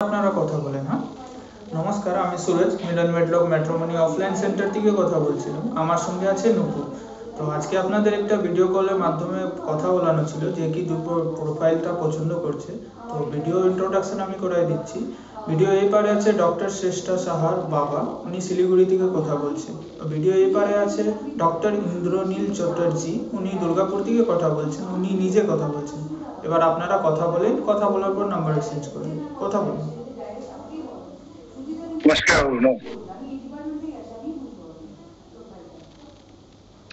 আপনারা কথা বলেন। হ্যাঁ, নমস্কার, আমি সুরজ, মিলন মেডলক ম্যাট্রিমনি অফলাইন সেন্টার থেকে কথা বলছিলাম। আমার সঙ্গে আছে নুপু। তো আজকে আপনাদের একটা ভিডিও কলের মাধ্যমে কথা বলানো ছিল, যে কি দুটো প্রোফাইলটা পছন্দ করছে। তো ভিডিও ইন্ট্রোডাকশন আমি করাই দিচ্ছি। ভিডিও এই পারে আছে ডক্টর শ্রেষ্ঠা সাহার বাবা, উনি শিলিগুড়ি থেকে কথা বলছেন। ভিডিও এই পারে আছে ডক্টর ইন্দ্রনীল চট্টোপাধ্যায়, উনি দুর্গাপুর থেকে কথা বলছেন, উনি নিজে কথা বলছেন। এবার আপনারা কথা বলেন, কথা বলার পর নাম্বার এক্সচেঞ্জ করুন, কথা বলুন। নমস্কার।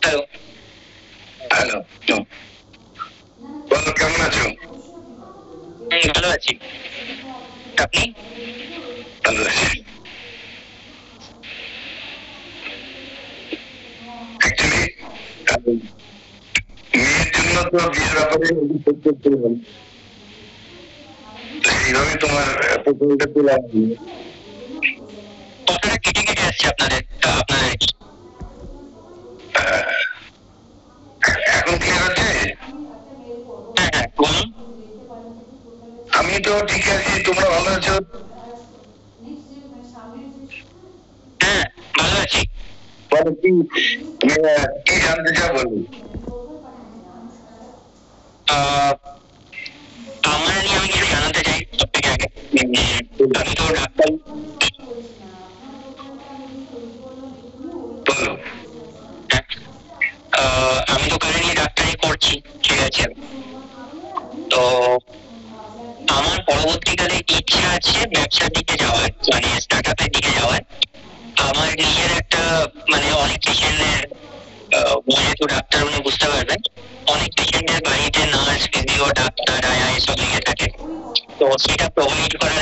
হ্যালো হ্যালো, বলো কেমন আছো? ভালো আছি, আপনি? ভালো আছি। অ্যাকচুয়ালি মেয়ের জন্য তো বিয়ের ব্যাপারে সেইভাবে তোমার প্রোপোজালটা তোলা হয়নি। কথাটা কেটে কেটে আসছে আপনাদের। এখন ক্লিয়ার আছে? হ্যাঁ হ্যাঁ, বলুন। আমি তো ঠিক আছি, তোমরা ভালো আছো? হ্যাঁ, ভালো আছি। বলো কি কি জানতে চাও, বলো। আমার নিয়ে আমি কিছু জানাতে চাই সব থেকে আগে। আমি তো ডাক্তার। বলো। আমি তো কারেন্টলি ডাক্তারি করছি, ঠিক আছে। তো আমার পরবর্তীকালে ইচ্ছা আছে ব্যবসার দিকে যাওয়ার, মানে স্টার্ট আপের দিকে যাওয়ার। আমার নিজের একটা অনেক পেশেন্টের, যেহেতু ডাক্তার উনি বুঝতে পারবেন, অনেক পেশেন্টের বাড়িতে নার্স, ফিজিও, ডাক্তার, আয়া এসব লেগে থাকে। তো সেটা প্রোভাইড করার